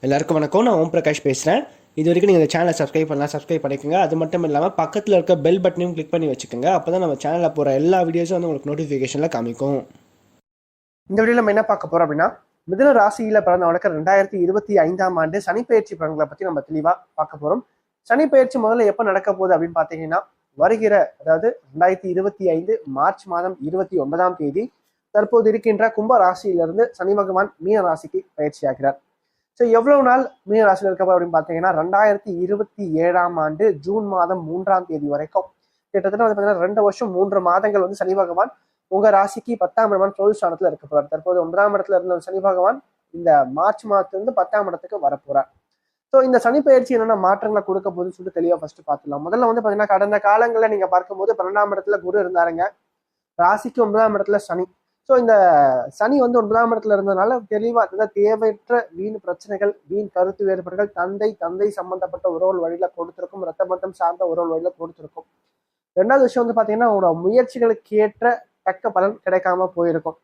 எல்லாருக்கும் வணக்கம். நான் ஓம் பிரகாஷ் பேசுகிறேன். இது வரைக்கும் நீங்கள் இந்த சேனலை சப்ஸ்கிரைப் பண்ணலாம், சப்ஸ்கிரைப் பண்ணிக்கோங்க. அது மட்டும் இல்லாமல் பக்கத்தில் இருக்க பெல் பட்டனையும் கிளிக் பண்ணி வச்சுக்கோங்க. அப்போ தான் நம்ம சேனலில் போகிற எல்லா வீடியோஸும் வந்து உங்களுக்கு நோட்டிஃபிகேஷனில் காமிக்கும். இந்த வீடியோவில் நம்ம என்ன பார்க்க போகிறோம் அப்படின்னா, மிதுன ராசியில் பிறந்தவனுக்கு 2025ஆம் ஆண்டு சனிப்பெயர்ச்சி பலன்களை பற்றி நம்ம தெளிவாக பார்க்க போகிறோம். சனிப்பெயர்ச்சி முதல்ல எப்போ நடக்க போகுது அப்படின்னு பார்த்தீங்கன்னா, வருகிற அதாவது 2025 மார்ச் மாதம் 29ஆம் தேதி தற்போது இருக்கின்ற கும்ப ராசியிலிருந்து சனி பகவான் மீன ராசிக்கு பயிற்சி ஆகிறார். ஸோ எவ்வளவு நாள் மீன ராசியில் இருக்க அப்படின்னு பார்த்தீங்கன்னா, 2027ஆம் ஆண்டு ஜூன் மாதம் 3ஆம் தேதி வரைக்கும் கிட்டத்தட்ட வந்து பார்த்தீங்கன்னா 2 வருஷம் 3 மாதங்கள் வந்து சனி பகவான் உங்க ராசிக்கு 10ஆம் இடமான தொழில் ஸ்தானத்துல இருக்க போறார். தற்போது 9ஆம் இடத்துல இருந்த சனி பகவான் இந்த மார்ச் மாதத்திலிருந்து 10ஆம் இடத்துக்கு வரப்போறார். ஸோ இந்த சனி பயிற்சி என்னென்ன மாற்றங்களை கொடுக்க போகுதுன்னு சொல்லிட்டு தெளிவாக ஃபர்ஸ்ட் பார்த்துலாம். முதல்ல வந்து பார்த்தீங்கன்னா, கடந்த காலங்களில் நீங்க பார்க்கும்போது 12ஆம் இடத்துல குரு இருந்தாருங்க, ராசிக்கு 9ஆம் இடத்துல சனி. ஸோ இந்த சனி வந்து 9ஆம் இடத்துல இருந்ததுனால தெளிவாக தேவையற்ற வீண் பிரச்சனைகள், வீண் கருத்து வேறுபாடுகள் தந்தை சம்பந்தப்பட்ட உறவுகள் வழியில கொடுத்திருக்கும், ரத்த பந்தம் சார்ந்த உறவுகள் வழியில கொடுத்திருக்கும். ரெண்டாவது விஷயம் வந்து பாத்தீங்கன்னா, உங்களோட முயற்சிகளுக்கு ஏற்ற தக்க பலன் கிடைக்காம போயிருக்கும்.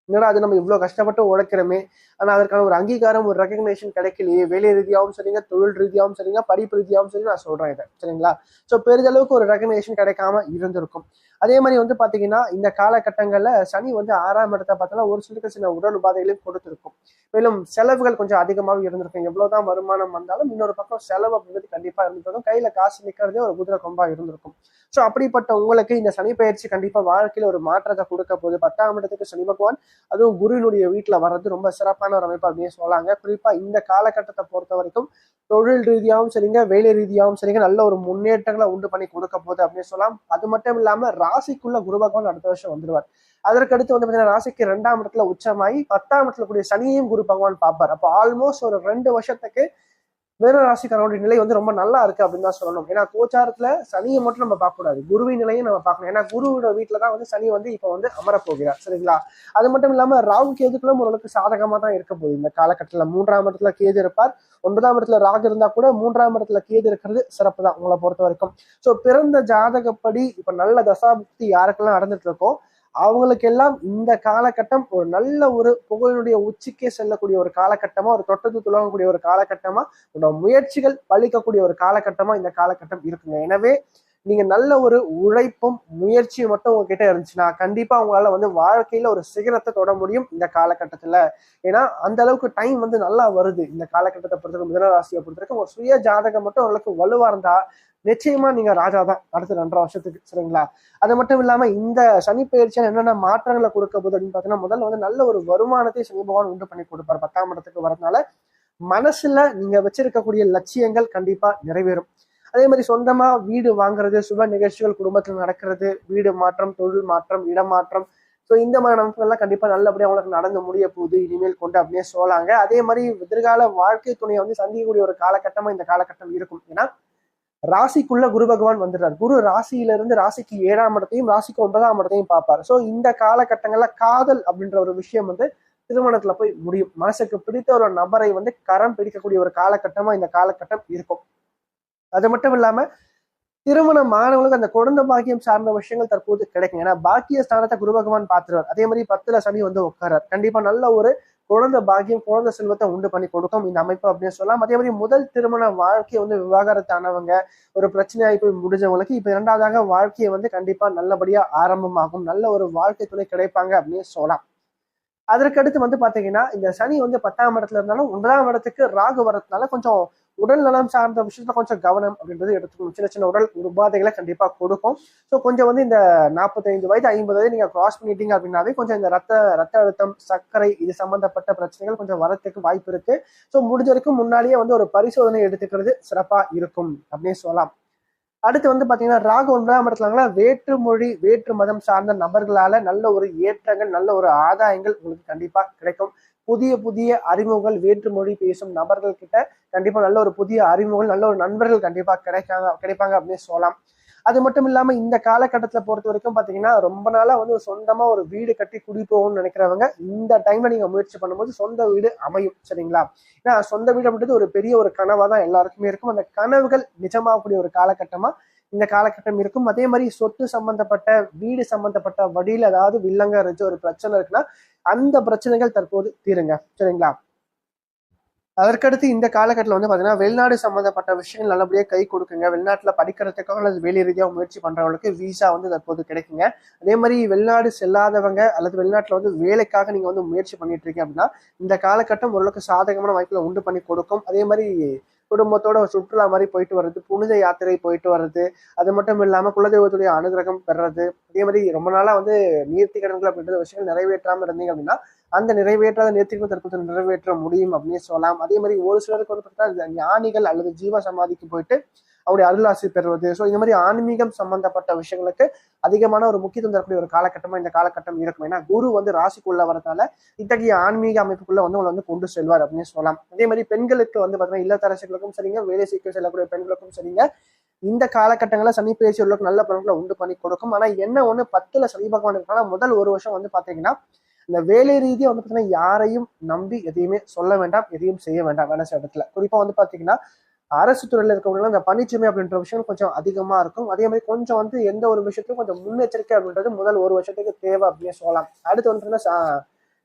என்னடா அது நம்ம இவ்வளவு கஷ்டப்பட்டு உழைக்கிறோமே, ஆனா அதற்கான ஒரு அங்கீகாரம், ஒரு ரெகக்னேஷன் கிடைக்கலையே, வேலை ரீதியாகவும் சரிங்க, தொழில் ரீதியாகவும் சரிங்க, படிப்பு ரீதியாகவும் சரி, நான் சொல்றேன் இதை சரிங்களா. ஸோ பெரிதளவுக்கு ஒரு ரெகக்னேஷன் கிடைக்காம இருந்திருக்கும். அதே மாதிரி வந்து பாத்தீங்கன்னா, இந்த காலகட்டங்கள்ல சனி வந்து 6ஆம் இடத்தை பார்த்தோம்னா ஒரு சிலருக்கு சில உடல் உபாதைகளையும் கொடுத்திருக்கும். மேலும் செலவுகள் கொஞ்சம் அதிகமாகவும் இருந்திருக்கும். எவ்வளவுதான் வருமானம் வந்தாலும் இன்னொரு பக்கம் செலவு அப்படிங்கிறது கண்டிப்பா இருந்திருக்கும். கையில காசு நிற்கிறதே ஒரு குதிரை கொம்பா இருந்திருக்கும். ஸோ அப்படிப்பட்ட உங்களுக்கு இந்த சனி பயிற்சி கண்டிப்பா வாழ்க்கையில ஒரு மாற்றத்தை கொடுக்க போகுது. 10ஆம் இடத்துக்கு சனி பகவான் அதுவும் குருவினுடைய வீட்டுல வர்றது ரொம்ப சிறப்பான ஒரு அமைப்பு அப்படின்னு சொல்லாங்க. குறிப்பா இந்த காலகட்டத்தை பொறுத்த வரைக்கும் தொழில் ரீதியாகவும் சரிங்க, வேலை ரீதியாகவும் சரிங்க, நல்ல ஒரு முன்னேற்றங்களை உண்டு பண்ணி கொடுக்க போகுது அப்படின்னு சொல்லலாம். அது மட்டும் இல்லாம ராசிக்குள்ள குரு பகவான் அடுத்த வருஷம் வந்துருவார். அதற்கடுத்து வந்து பாத்தீங்கன்னா, ராசிக்கு 2ஆம் இடத்துல உச்சமாயி 10ஆம் இடத்துல கூடிய சனியையும் குரு பகவான் பார்ப்பார். அப்போ ஆல்மோஸ்ட் ஒரு 2 வருஷத்துக்கு மீன ராசிக்காரனுடைய நிலை வந்து ரொம்ப நல்லா இருக்கு அப்படின்னு தான் சொல்லணும். ஏன்னா கோச்சாரத்துல சனியை மட்டும் நம்ம பார்க்க கூடாது, குருவின் நிலையும் நம்ம பார்க்கணும். ஏன்னா குருவோட வீட்டுலதான் வந்து சனி வந்து இப்ப வந்து அமரப்போகிறார் சரிங்களா. அது மட்டும் இல்லாம ராகு கேதுக்களும் ஓரளவுக்கு சாதகமா தான் இருக்க போகுது இந்த காலகட்டத்துல. 3ஆம் இடத்துல கேது இருப்பார், 9ஆம் இடத்துல ராகு இருந்தா கூட 3ஆம் இடத்துல கேது இருக்கிறது சிறப்பு தான் உங்களை பொறுத்த வரைக்கும். ஸோ பிறந்த ஜாதகப்படி இப்ப நல்ல தசாபுக்தி யாருக்கெல்லாம் நடந்துட்டு இருக்கோ அவங்களுக்கெல்லாம் இந்த காலகட்டம் ஒரு நல்ல ஒரு புகழினுடைய உச்சிக்கே செல்லக்கூடிய ஒரு காலகட்டமா, ஒரு தொட்டது துளங்கக்கூடிய ஒரு காலகட்டமா, உங்களோட முயற்சிகள் பழிக்கக்கூடிய ஒரு காலகட்டமா இந்த காலகட்டம் இருக்குங்க. எனவே நீங்க நல்ல ஒரு உழைப்பும் முயற்சியும் மட்டும் உங்ககிட்ட இருந்துச்சுன்னா கண்டிப்பா உங்களால வந்து வாழ்க்கையில ஒரு சிகரத்தை தொட முடியும் இந்த காலகட்டத்துல. ஏன்னா அந்த அளவுக்கு டைம் வந்து நல்லா வருது இந்த காலகட்டத்தை பொறுத்தவரைக்கும். மிதனராசியை பொறுத்தவரைக்கும் ஒரு சுய ஜாதகம் மட்டும் ஓரளவுக்கு வலுவா இருந்தா நிச்சயமா நீங்க ராஜா தான் அடுத்த 2.5 வருஷத்துக்கு சரிங்களா. அது மட்டும் இல்லாம இந்த சனி பயிற்சியால் என்னென்ன மாற்றங்களை கொடுக்க போகுது அப்படின்னு பாத்தீங்கன்னா, முதல்ல வந்து நல்ல ஒரு வருமானத்தை சனி பகவான் உண்டு பண்ணி கொடுப்பார் 10ஆம் இடத்துக்கு வரதுனால. மனசுல நீங்க வச்சிருக்கக்கூடிய லட்சியங்கள் கண்டிப்பா நிறைவேறும். அதே மாதிரி சொந்தமா வீடு வாங்குறது, சுப நிகழ்ச்சிகள் குடும்பத்துல நடக்கிறது, வீடு மாற்றம், தொழில் மாற்றம், இடமாற்றம், ஸோ இந்த மாதிரி அமைப்புகள்லாம் கண்டிப்பா நல்லபடியா அவங்களுக்கு நடந்து முடிய போகுது இனிமேல் கொண்டு அப்படியே சொல்லாங்க. அதே மாதிரி எதிர்கால வாழ்க்கை துணையை வந்து சந்திக்கக்கூடிய ஒரு காலகட்டமா இந்த காலகட்டம் இருக்கும். ஏன்னா ராசிக்குள்ள குரு பகவான் வந்துடுறார். குரு ராசியிலிருந்து ராசிக்கு 7ஆம் இடத்தையும் ராசிக்கு 9ஆம் இடத்தையும் பார்ப்பார். ஸோ இந்த காலகட்டங்கள்ல காதல் அப்படின்ற ஒரு விஷயம் வந்து திருமணத்துல போய் முடியும். மனசுக்கு பிடித்த ஒரு நபரை வந்து கரம் பிடிக்கக்கூடிய ஒரு காலகட்டமா இந்த காலகட்டம் இருக்கும். அது மட்டும் இல்லாம திருமணம் ஆனவங்களுக்கு அந்த குழந்தை பாக்கியம் சார்ந்த விஷயங்கள் தற்போது கிடைக்கும். ஏன்னா பாக்கிய ஸ்தானத்தை குரு பகவான் பார்த்துருவார். அதே மாதிரி 10ல சனி வந்து உட்காரார். கண்டிப்பா நல்ல ஒரு குழந்தை பாக்கியம், குழந்தை செல்வத்தை உண்டு பண்ணி கொடுக்கும் இந்த அமைப்பு அப்படின்னு சொல்லலாம். அதே மாதிரி முதல் திருமண வாழ்க்கையை வந்து விவாகரத்தானவங்க, ஒரு பிரச்சனையாகி போய் முடிஞ்சவங்களுக்கு இப்ப 2வதாக வாழ்க்கையை வந்து கண்டிப்பா நல்லபடியா ஆரம்பமாகும். நல்ல ஒரு வாழ்க்கை துணை கிடைப்பாங்க அப்படின்னு சொல்லலாம். அதற்கடுத்து வந்து பாத்தீங்கன்னா, இந்த சனி வந்து 10ஆம் இடத்துல இருந்தாலும் 9ஆம் இடத்துக்கு ராகு வரதுனால கொஞ்சம் உடல் நலம் சார்ந்த விஷயத்துல கொஞ்சம் கவனம் அப்படின்றது எடுத்துக்கணும். சின்ன சின்ன உடல் உபாதைகளை கண்டிப்பா கொடுக்கும். ஸோ கொஞ்சம் வந்து இந்த 45 வயது 50 வயது நீங்க கிராஸ் பண்ணிட்டீங்க அப்படின்னாவே கொஞ்சம் இந்த ரத்த அழுத்தம், சர்க்கரை இது சம்பந்தப்பட்ட பிரச்சனைகள் கொஞ்சம் வரத்துக்கு வாய்ப்பு இருக்கு. ஸோ முடிஞ்ச வரைக்கும் முன்னாடியே வந்து ஒரு பரிசோதனை எடுத்துக்கிறது சிறப்பா இருக்கும் அப்படின்னு சொல்லலாம். அடுத்து வந்து பாத்தீங்கன்னா, ராகு 9ஆம் இடத்துல வேற்று மொழி, வேற்று மதம் சார்ந்த நபர்களால நல்ல ஒரு ஏற்றங்கள், நல்ல ஒரு ஆதாயங்கள் உங்களுக்கு கண்டிப்பா கிடைக்கும். புதிய புதிய அறிமுகங்கள், வேற்று மொழி பேசும் நபர்கள் கிட்ட கண்டிப்பா நல்ல ஒரு புதிய அறிமுகங்கள், நல்ல ஒரு நண்பர்கள் கண்டிப்பா கிடைப்பாங்க அப்படின்னு சொல்லலாம். அது மட்டும் இல்லாம இந்த காலகட்டத்துல பொறுத்த வரைக்கும் பாத்தீங்கன்னா, ரொம்ப நாளா வந்து சொந்தமா ஒரு வீடு கட்டி குடி போகணும்னு நினைக்கிறவங்க இந்த டைம்ல நீங்க முயற்சி பண்ணும்போது சொந்த வீடு அமையும் சரிங்களா. ஏன்னா சொந்த வீடு அப்படின்றது ஒரு பெரிய ஒரு கனவா தான் எல்லாருக்குமே இருக்கும். அந்த கனவுகள் நிஜமாகக்கூடிய ஒரு காலகட்டமா இந்த காலகட்டம் இருக்கும். அதே மாதிரி சொத்து சம்பந்தப்பட்ட, வீடு சம்பந்தப்பட்ட வழியில் ஏதாவது வில்லங்க இருந்துச்சு, ஒரு பிரச்சனை இருக்குன்னா அந்த பிரச்சனைகள் தற்போது தீருங்க சரிங்களா. அதற்கடுத்து இந்த காலகட்டத்தில் வந்து பார்த்தீங்கன்னா வெளிநாடு சம்மந்தப்பட்ட விஷயங்கள் நல்லபடியாக கை கொடுக்குங்க. வெளிநாட்டில் படிக்கிறதுக்காக அல்லது வேலை ரீதியாக முயற்சி பண்ணுறவங்களுக்கு விசா வந்து தற்போது கிடைக்குங்க. அதே மாதிரி வெளிநாடு செல்லாதவங்க அல்லது வெளிநாட்டில் வந்து வேலைக்காக நீங்கள் வந்து முயற்சி பண்ணிட்டு இருக்கீங்க அப்படின்னா இந்த காலகட்டம் ஓரளவுக்கு சாதகமான வாய்ப்புகளை உண்டு பண்ணி கொடுக்கும். அதே மாதிரி குடும்பத்தோட சுற்றுலா மாதிரி போயிட்டு வர்றது, புனித யாத்திரை போயிட்டு வர்றது, அது மட்டும் இல்லாமல் குலதெய்வத்துடைய அனுகிரகம் பெறது, அதே மாதிரி ரொம்ப நாளா வந்து நீர்த்திக்கடன்கள் அப்படின்ற விஷயங்கள் நிறைவேற்றாம இருந்தீங்க அப்படின்னா அந்த நிறைவேற்றாத நேர்த்திகளும் தற்போது நிறைவேற்ற முடியும் அப்படின்னு சொல்லலாம். அதே மாதிரி ஒரு சிலருக்கு வந்து பார்த்தீங்கன்னா ஞானிகள் அல்லது ஜீவ சமாதிக்கு போயிட்டு அவருடைய அருளாசி பெறுவது, ஸோ இந்த மாதிரி ஆன்மீகம் சம்பந்தப்பட்ட விஷயங்களுக்கு அதிகமான ஒரு முக்கியத்துவம் தரக்கூடிய ஒரு காலகட்டமா இந்த காலகட்டம் இருக்கும். ஏன்னா குரு வந்து ராசிக்குள்ள வரதால இத்தகைய ஆன்மீக அமைப்புக்குள்ள வந்து உங்களை வந்து கொண்டு செல்வார் அப்படின்னு சொல்லலாம். அதே மாதிரி பெண்களுக்கு வந்து பார்த்தீங்கன்னா இல்லத்தரசிகளுக்கும் சரிங்க, வேலை சீக்கிரம் செல்லக்கூடிய பெண்களுக்கும் சரிங்க, இந்த காலகட்டங்களில் சனி பயிற்சி உள்ளவங்களுக்கு நல்ல பலன்களை உண்டு பண்ணி கொடுக்கும். ஆனா என்ன ஒண்ணு 10ல சனி பகவான் இருக்கனால முதல் ஒரு வருஷம் வந்து பாத்தீங்கன்னா இந்த வேலை ரீதியா வந்து பாத்தீங்கன்னா யாரையும் நம்பி எதையுமே சொல்ல வேண்டாம், எதையும் செய்ய வேண்டாம் வேலை செய்ய இடத்துல. குறிப்பா வந்து பாத்தீங்கன்னா அரசு துறையில இருக்கவங்க இந்த பணிச்சுமை அப்படின்ற விஷயம் கொஞ்சம் அதிகமா இருக்கும். அதே மாதிரி கொஞ்சம் வந்து எந்த ஒரு விஷயத்துக்கும் கொஞ்சம் முன்னெச்சரிக்கை அப்படின்றது முதல் ஒரு வருஷத்துக்கு தேவை அப்படின்னு சொல்லலாம். அடுத்து வந்து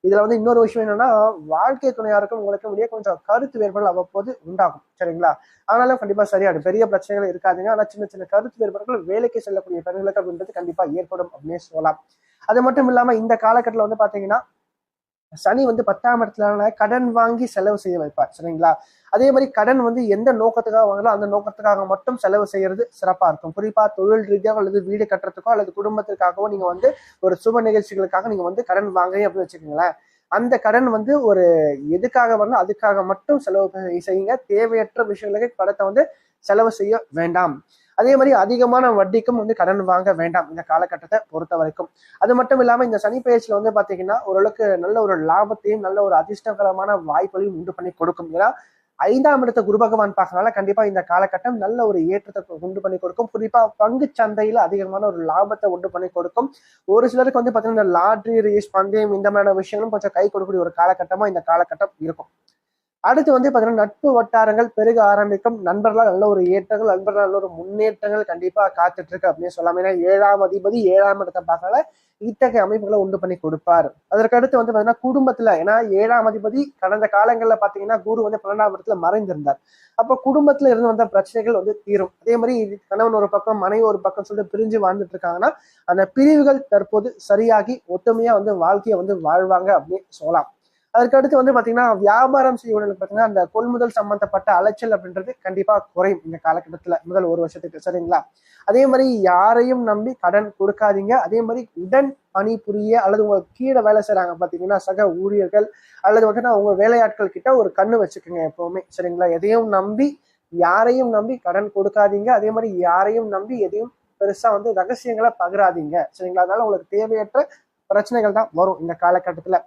இதுல வந்து இன்னொரு விஷயம் என்னன்னா வாழ்க்கை துணையாருக்கும் உங்களுக்கு முடிய கொஞ்சம் கருத்து வேறுபாடு அவ்வப்போது உண்டாகும். சரிங்களா? ஆனாலும் கண்டிப்பா சரியாடும், பெரிய பிரச்சனைகள் இருக்காதுங்க. ஆனா சின்ன சின்ன கருத்து வேறுபாடுகள் வேலைக்கு செல்லக்கூடிய பெண்களுக்கு அப்படின்றது கண்டிப்பா ஏற்படும் அப்படின்னு சொல்லலாம். அது மட்டும் இல்லாம இந்த காலகட்டத்தில் வந்து பாத்தீங்கன்னா சனி வந்து 10ஆம் இடத்துல கடன் வாங்கி செலவு செய்ய வைப்பார். சரிங்களா? அதே மாதிரி கடன் வந்து எந்த நோக்கத்துக்காக வாங்கலாம் அந்த நோக்கத்துக்காக மட்டும் செலவு செய்யறது சிறப்பா இருக்கும். குறிப்பா தொழில் ரீதியாக அல்லது வீடு கட்டுறதுக்கோ அல்லது குடும்பத்திற்காகவோ நீங்க வந்து ஒரு சுப நிகழ்ச்சிகளுக்காக நீங்க வந்து கடன் வாங்குறீங்க அப்படின்னு வச்சுக்கோங்களேன். அந்த கடன் வந்து ஒரு எதுக்காக வரணும் அதுக்காக மட்டும் செலவு செய்யுங்க. தேவையற்ற விஷயங்களுக்கு கடத்தை வந்து செலவு செய்ய வேண்டாம். அதே மாதிரி அதிகமான வட்டிக்கும் வந்து கடன் வாங்க வேண்டாம் இந்த காலகட்டத்தை பொறுத்த வரைக்கும். அது மட்டும் இல்லாம இந்த சனி பயிற்சியில வந்து பாத்தீங்கன்னா ஓரளவுக்கு நல்ல ஒரு லாபத்தையும் நல்ல ஒரு அதிர்ஷ்டகரமான வாய்ப்புகளையும் உண்டு பண்ணி கொடுக்கும். ஏன்னா 5ஆம் இடத்தை குரு பகவான் பார்க்கறதுனால கண்டிப்பா இந்த காலகட்டம் நல்ல ஒரு ஏற்றத்தை உண்டு பண்ணி கொடுக்கும். குறிப்பா பங்கு சந்தையில அதிகமான ஒரு லாபத்தை உண்டு பண்ணி கொடுக்கும். ஒரு சிலருக்கு வந்து பாத்தீங்கன்னா இந்த லாட்ரி ரேஸ் பந்தயம் இந்த மாதிரியான விஷயங்களும் கொஞ்சம் கை கொடுக்கக்கூடிய ஒரு காலகட்டமா இந்த காலகட்டம் இருக்கும். அடுத்து வந்து பாத்தீங்கன்னா நட்பு வட்டாரங்கள் பெருக ஆரம்பிக்கும். நண்பர்களால் நல்ல ஒரு ஏற்றங்கள், நண்பர்களால் நல்ல ஒரு முன்னேற்றங்கள் கண்டிப்பா காத்துட்டு இருக்கு அப்படின்னு சொல்லலாம். ஏன்னா 7ஆம் அதிபதி 7ஆம் இடத்தை பார்க்கல இத்தகைய அமைப்புகளை உண்டு பண்ணி கொடுப்பார். அதற்கு அடுத்து வந்து பாத்தீங்கன்னா குடும்பத்துல, ஏன்னா 7ஆம் அதிபதி கடந்த காலங்கள்ல பாத்தீங்கன்னா குரு வந்து 12ஆம் இடத்துல மறைந்திருந்தார். அப்போ குடும்பத்துல இருந்து வந்த பிரச்சனைகள் வந்து தீரும். அதே மாதிரி கணவன் ஒரு பக்கம் மனைவி ஒரு பக்கம் சொல்லிட்டு பிரிஞ்சு வாழ்ந்துட்டு இருக்காங்கன்னா அந்த பிரிவுகள் தற்போது சரியாகி ஒத்துமையா வந்து வாழ்க்கையை வந்து வாழ்வாங்க அப்படின்னு சொல்லலாம். அதுக்கடுத்து வந்து பாத்தீங்கன்னா வியாபாரம் செய்யறவங்களுக்கு பாத்தீங்கன்னா அந்த கொள்முதல் சம்பந்தப்பட்ட அலைச்சல் அப்படின்றது கண்டிப்பா குறையும் இந்த காலகட்டத்துல முதல் ஒரு வருஷத்துக்கு. சரிங்களா? அதே மாதிரி யாரையும் நம்பி கடன் கொடுக்காதீங்க. அதே மாதிரி உடன் பணி புரிய அல்லது உங்க கீழே வேலை செய்யறாங்க பாத்தீங்கன்னா சக ஊழியர்கள் அல்லது வந்து உங்க வேலையாட்கள் கிட்ட ஒரு கண்ணு வச்சுக்கோங்க எப்பவுமே. சரிங்களா? எதையும் நம்பி யாரையும் நம்பி கடன் கொடுக்காதீங்க. அதே மாதிரி யாரையும் நம்பி எதையும் பெருசா வந்து ரகசியங்களை பகிராதீங்க. சரிங்களா? அதனால உங்களுக்கு தேவையற்ற பிரச்சனைகள் தான் வரும் இந்த காலகட்டத்துல.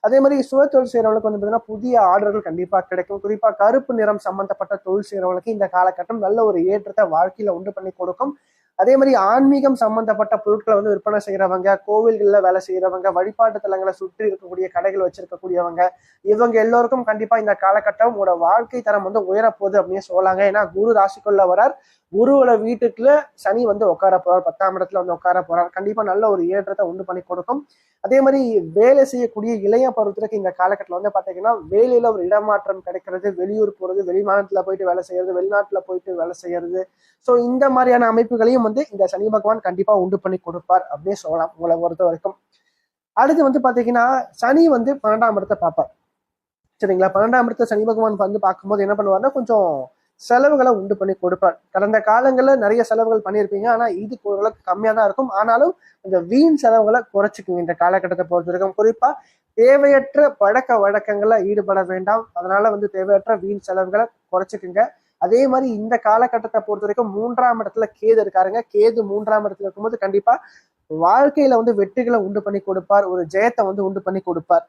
அதே மாதிரி சுய தொழில் செய்யறவங்களுக்கு வந்து பார்த்தீங்கன்னா புதிய ஆர்டர்கள் கண்டிப்பா கிடைக்கும். குறிப்பா கருப்பு நிறம் சம்பந்தப்பட்ட தொழில் செய்யறவங்களுக்கு இந்த காலகட்டம் நல்ல ஒரு ஏற்றத்தை வாழ்க்கையில உண்டு பண்ணி கொடுக்கும். அதே மாதிரி ஆன்மீகம் சம்பந்தப்பட்ட பொருட்களை வந்து விற்பனை செய்யறவங்க, கோவில்கள்ல வேலை செய்யறவங்க, வழிபாட்டு தலங்களை சுற்றி இருக்கக்கூடிய கடைகள் வச்சிருக்கக்கூடியவங்க, இவங்க எல்லோருக்கும் கண்டிப்பா இந்த காலகட்டம் உங்களோட வாழ்க்கை தரம் வந்து உயரப்போகுது அப்படின்னு சொல்லலாங்க. ஏன்னா குரு ராசிக்குள்ள வரார், குருவோட வீட்டுக்குள்ள சனி வந்து உட்கார போறார், 10ஆம் இடத்துல வந்து உட்கார போறார். கண்டிப்பா நல்ல ஒரு ஏற்றத்தை உண்டு பண்ணி கொடுக்கும். அதே மாதிரி வேலை செய்யக்கூடிய இளைய பருவத்திற்கு இந்த காலகட்டத்தில் வந்து பாத்தீங்கன்னா வேலையில ஒரு இடமாற்றம் கிடைக்கிறது, வெளியூர் போறது, வெளிமாநிலத்துல போயிட்டு வேலை செய்யறது, வெளிநாட்டுல போயிட்டு வேலை செய்யறது, ஸோ இந்த மாதிரியான அமைப்புகளையும் வந்து இந்த சனி பகவான் கண்டிப்பா உண்டு பண்ணி கொடுப்பார் அப்படின்னு சொல்லலாம் உங்களை பொறுத்த வரைக்கும். அடுத்து வந்து பாத்தீங்கன்னா சனி வந்து 12ஆம் இடத்தை பார்ப்பார். சரிங்களா? 12ஆம் இடத்தை சனி பகவான் வந்து பார்க்கும்போது என்ன பண்ணுவார்னா கொஞ்சம் செலவுகளை உண்டு பண்ணி கொடுப்பார். கடந்த காலங்களில் நிறைய செலவுகள் பண்ணியிருப்பீங்க, ஆனா இது ஓரளவுக்கு கம்மியா தான் இருக்கும். ஆனாலும் இந்த வீண் செலவுகளை குறைச்சிக்குங்க இந்த காலகட்டத்தை பொறுத்த வரைக்கும். குறிப்பா தேவையற்ற பழக்க வழக்கங்களை ஈடுபட வேண்டாம். அதனால வந்து தேவையற்ற வீண் செலவுகளை குறைச்சிக்குங்க. அதே மாதிரி இந்த காலகட்டத்தை பொறுத்த வரைக்கும் 3ஆம் இடத்துல கேது இருக்காருங்க. கேது 3ஆம் இடத்துல இருக்கும்போது கண்டிப்பா வாழ்க்கையில வந்து வெற்றிகளை உண்டு பண்ணி கொடுப்பார், ஒரு ஜெயத்தை வந்து உண்டு பண்ணி கொடுப்பார்.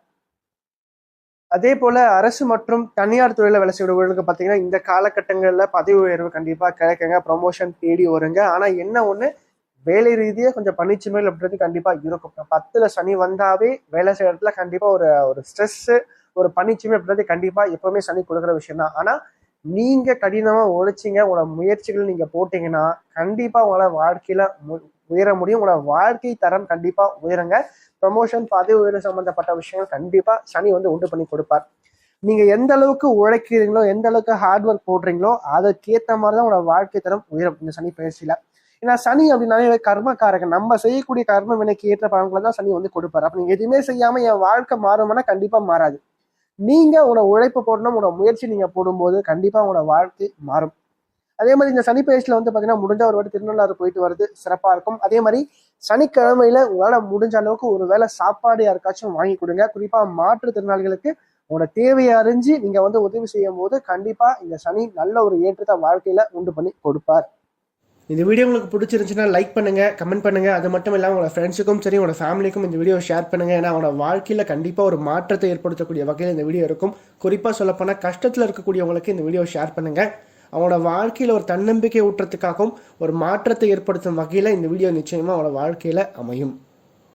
அதே போல அரசு மற்றும் தனியார் துறையில வேலை செய்யறவர்களுக்கு பாத்தீங்கன்னா இந்த காலகட்டங்கள்ல பதவி உயர்வு கண்டிப்பா கிடைக்குங்க, ப்ரொமோஷன் தேடி வருங்க. ஆனா என்ன ஒண்ணு, வேலை ரீதியா கொஞ்சம் பணிச்சுமைகள் அப்படின்றது கண்டிப்பா இருக்கும். 10ல சனி வந்தாவே வேலை செய்யற இடத்துல கண்டிப்பா ஒரு ஒரு ஸ்ட்ரெஸ், ஒரு பணிச்சுமை அப்படின்றது கண்டிப்பா எப்பவுமே சனி கொடுக்குற விஷயம் தான். ஆனா நீங்க கடினமா உழைச்சிங்க, உங்களோட முயற்சிகள் நீங்க போட்டீங்கன்னா கண்டிப்பா உங்களோட வாழ்க்கையில உயர முடியும். உங்களோட வாழ்க்கை தரம் கண்டிப்பா உயருங்க. ப்ரமோஷன் பதவி உயர்வு சம்பந்தப்பட்ட விஷயங்கள் கண்டிப்பா சனி வந்து உண்டு பண்ணி கொடுப்பார். நீங்கள் எந்த அளவுக்கு உழைக்கிறீங்களோ, எந்த அளவுக்கு ஹார்ட் ஒர்க் போடுறீங்களோ அதுக்கேற்ற மாதிரி தான் உங்களோட வாழ்க்கை தரம் உயரும் இந்த சனி பயிற்சியில். ஏன்னா சனி அப்படின்னாலே கர்மக்காரகன், நம்ம செய்யக்கூடிய கர்ம வினைக்கு ஏற்ற பலன்களை தான் சனி வந்து கொடுப்பாரு. அப்ப நீங்க எதுவுமே செய்யாம என் வாழ்க்கை மாறுமானா கண்டிப்பா மாறாது. நீங்க உங்களோட உழைப்பு போடணும், உங்களோட முயற்சி நீங்க போடும்போது கண்டிப்பா உங்களோட வாழ்க்கை மாறும். அதே மாதிரி இந்த சனி பயிற்சியில வந்து பாத்தீங்கன்னா முடிஞ்ச ஒரு வாட்டி திருநள்ளாறு போயிட்டு வருது சிறப்பா இருக்கும். அதே மாதிரி சனிக்கிழமையில உங்களால முடிஞ்ச அளவுக்கு ஒரு வேளை சாப்பாடு யாருக்காச்சும் வாங்கி கொடுங்க. குறிப்பா மாற்றுத்திறனாளிகளுக்கு உங்களோட தேவையை அறிஞ்சு நீங்க வந்து உதவி செய்யும் போது கண்டிப்பா இந்த சனி நல்ல ஒரு ஏற்றத்தை வாழ்க்கையில உண்டு பண்ணி கொடுப்பார். இந்த வீடியோ உங்களுக்கு பிடிச்சிருந்துச்சுன்னா லைக் பண்ணுங்க, கமெண்ட் பண்ணுங்க. அது மட்டும் இல்லாமல் உங்களோட ஃப்ரெண்ட்ஸுக்கும் சரி, உங்களோட ஃபேமிலிக்கும் இந்த வீடியோ ஷேர் பண்ணுங்க. ஏன்னா அவனோட வாழ்க்கையில் கண்டிப்பாக ஒரு மாற்றத்தை ஏற்படுத்தக்கூடிய வகையில் இந்த வீடியோ இருக்கும். குறிப்பாக சொல்லப்போனால் கஷ்டத்தில் இருக்கக்கூடியவங்களுக்கு இந்த வீடியோ ஷேர் பண்ணுங்க. அவனோட வாழ்க்கையில் ஒரு தன்னம்பிக்கை ஊட்டுறதுக்காகவும் ஒரு மாற்றத்தை ஏற்படுத்தும் வகையில் இந்த வீடியோ நிச்சயமாக அவனோட வாழ்க்கையில் அமையும்.